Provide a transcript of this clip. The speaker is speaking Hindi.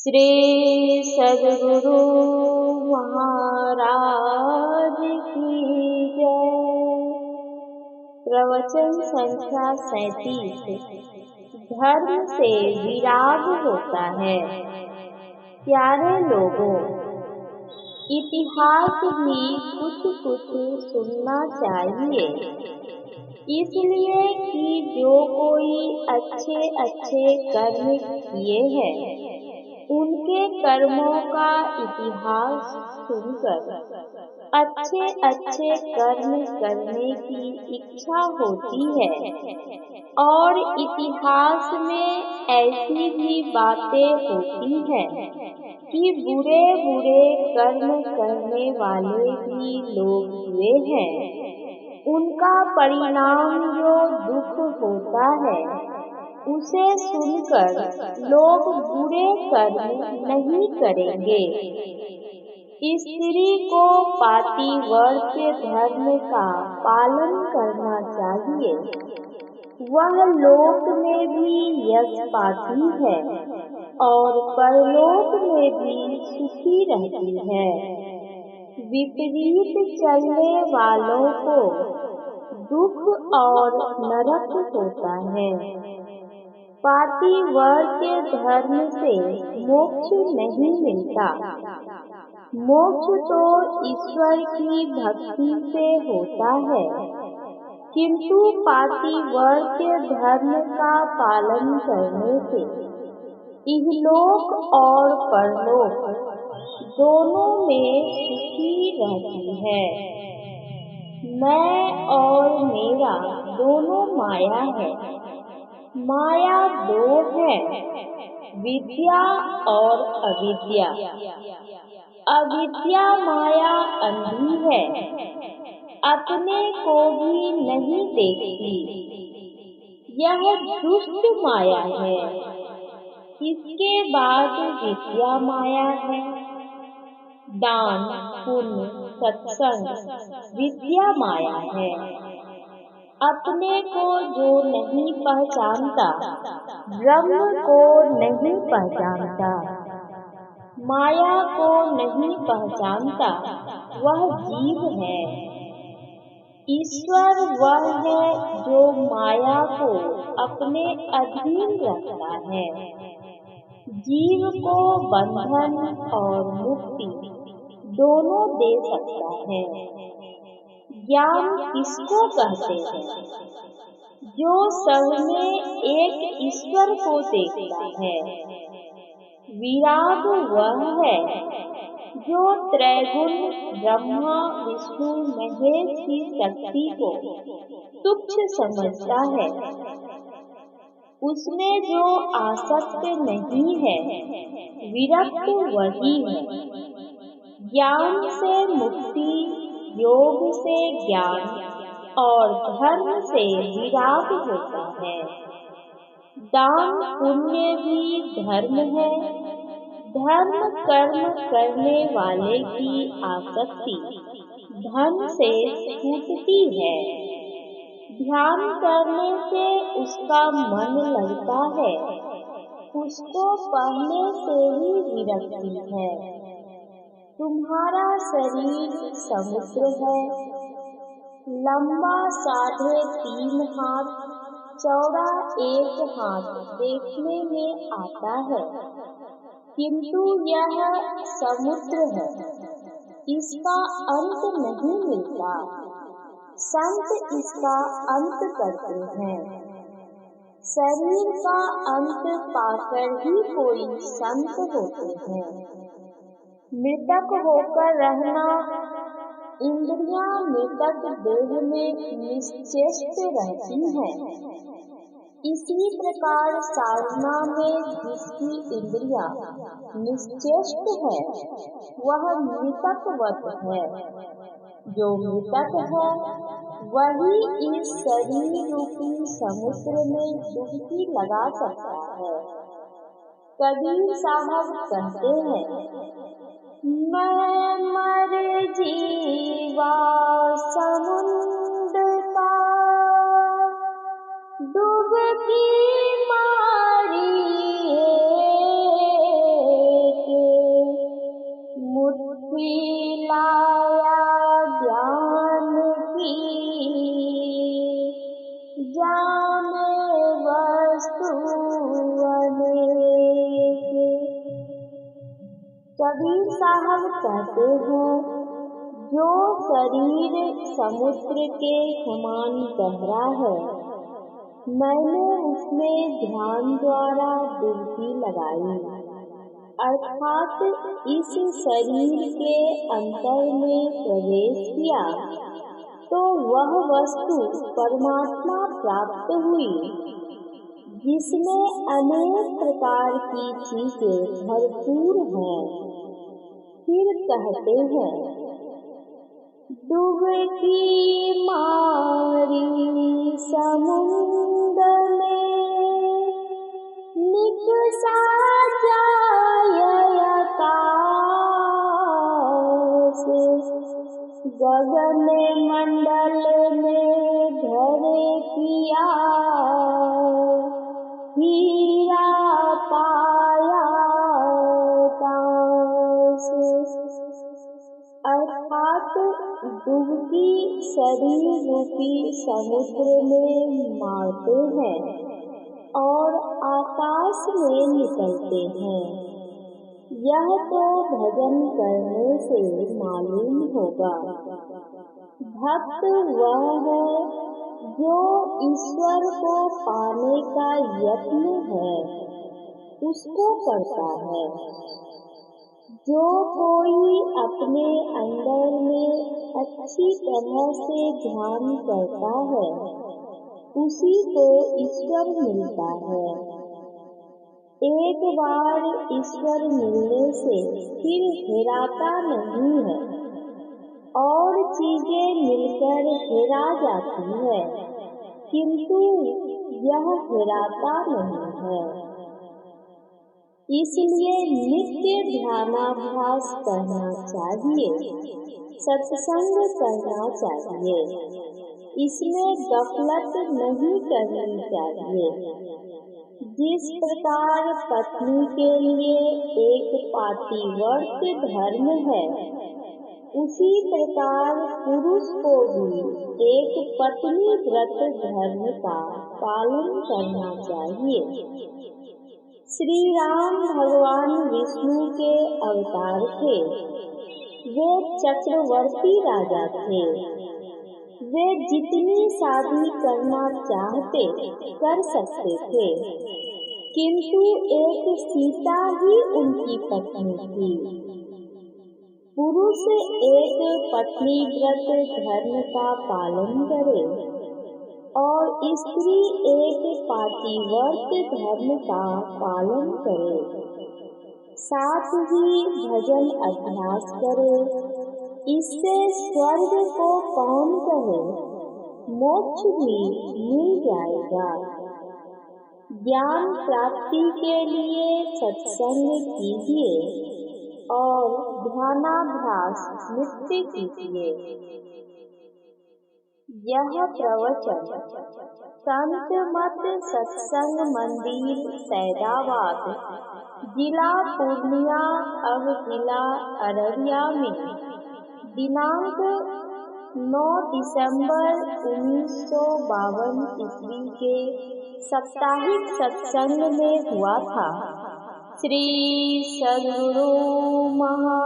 श्री सद्गुरु महाराज की जय। प्रवचन संख्या 37। धर्म से विराग होता है। प्यारे लोगों, इतिहास भी कुछ कुछ सुनना चाहिए, इसलिए कि जो कोई अच्छे अच्छे कर्म किए हैं उनके कर्मों का इतिहास सुनकर अच्छे अच्छे कर्म करने की इच्छा होती है। और इतिहास में ऐसी भी बातें होती हैं कि बुरे बुरे कर्म करने वाले भी लोग हुए हैं। उनका परिणाम जो दुख होता है उसे सुनकर लोग बुरे कर्म नहीं करेंगे। स्त्री को पातिव्रत्य धर्म का पालन करना चाहिए। वह लोक में भी यश पाती है और परलोक में भी सुखी रहती है। विपरीत चलने वालों को दुख और नरक होता है। पातिव्रत्य धर्म से मोक्ष नहीं मिलता। मोक्ष तो ईश्वर की भक्ति से होता है, किंतु पातिव्रत्य धर्म का पालन करने से इहलोक और परलोक दोनों में सुखी रहती है। मैं और मेरा दोनों माया है। माया दो है, विद्या और अविद्या। अविद्या माया अंधी है, अपने को भी नहीं देखती। यह दुष्ट माया है। इसके बाद विद्या माया है। दान, पुण्य, सत्संग विद्या माया है। अपने को जो नहीं पहचानता, ब्रह्म को नहीं पहचानता, माया को नहीं पहचानता, वह जीव है। ईश्वर वह है जो माया को अपने अधीन रखता है। जीव को बंधन और मुक्ति दोनों दे सकता है। ज्ञान किसको कहते हैं? जो सब में एक ईश्वर को देखता है। विराग वह है जो त्रैगुण ब्रह्मा विष्णु महेश की शक्ति को तुच्छ समझता है। उसमें जो आसक्त नहीं है, विरक्त वही है। ज्ञान से मुक्ति, योग से ज्ञान और धर्म से विराग होता है। दान पुण्य भी धर्म है। धर्म कर्म करने वाले की आसक्ति धन से छूटती है। ध्यान करने से उसका मन लगता है। उसको पहले से ही विरक्ति है। तुम्हारा शरीर समुद्र है। लंबा 3.5 हाथ, चौड़ा 1 हाथ देखने में आता है, किंतु यह समुद्र है। इसका अंत नहीं मिलता। संत इसका अंत करते हैं। शरीर का अंत पाकर ही कोई संत होते हैं। मृतक होकर रहना, इंद्रियां मृतक देह में निश्चेष्ट रहती हैं। इसी प्रकार साधना में जिसकी इंद्रियां निश्चेष्ट है, वह मृतकवत है। जो मृतक है वही इस शरीर रूपी समुद्र में डुबकी लगा सकता है। कबीर साहब कहते हैं, मैं मर जीवा समुद्र का, डुबकी मारी जाने वस्तु अनेक। कबीर साहब कहते हैं, जो शरीर समुद्र के समान गहरा है, मैंने उसमें ध्यान द्वारा डुबकी लगाई, अर्थात इस शरीर के अंतर में प्रवेश किया, तो वह वस्तु परमात्मा प्राप्त हुई, जिसमें अनेक प्रकार की चीजें भरपूर हैं। फिर कहते हैं, डुबकी मारी समुद्र में, निकसा जाए आकाश, गगन मंडल में धरे किया, हीरा पाया काश। अर्थात डुबकी शरीर रूपी समुद्र में मारते हैं और आकाश में निकलते हैं। यह तो भजन करने से मालूम होगा। भक्त वह है जो ईश्वर को पाने का यत्न है, उसको करता है। जो कोई अपने अंदर में अच्छी तरह से ध्यान करता है, उसी को ईश्वर मिलता है। एक बार ईश्वर मिलने से फिर हेराता नहीं है, और चीजें मिलकर हेरा जाती है, किंतु यह हेराता नहीं है। इसलिए नित्य ध्यानाभ्यास करना चाहिए, सत्संग करना चाहिए, इसमें गफलत नहीं करनी चाहिए। जिस प्रकार पत्नी के लिए एक पातिव्रत धर्म है, उसी प्रकार पुरुष को भी एक पत्नी व्रत धर्म का पालन करना चाहिए। श्री राम भगवान विष्णु के अवतार थे। वे चक्रवर्ती राजा थे। वे जितनी शादी करना चाहते कर सकते थे, किंतु एक सीता ही उनकी पत्नी थी। पुरुष एक पत्नी व्रत धर्म का पालन करे और स्त्री एक पातिव्रत धर्म का पालन करे, साथ ही भजन अभ्यास करे। इससे स्वर्ग को कौन कहे, मोक्ष भी मिल जाएगा। ज्ञान प्राप्ति के लिए सत्संग कीजिए और ध्यानाभ्यास नित्य कीजिए। यह प्रवचन संत मत सत्संग मंदिर सैदाबाद, जिला पूर्णिया, अब जिला अररिया में दिनांक 9 दिसंबर 1952 ईस्वी के साप्ताहिक सत्संग में हुआ था। श्री सद्गुरु महा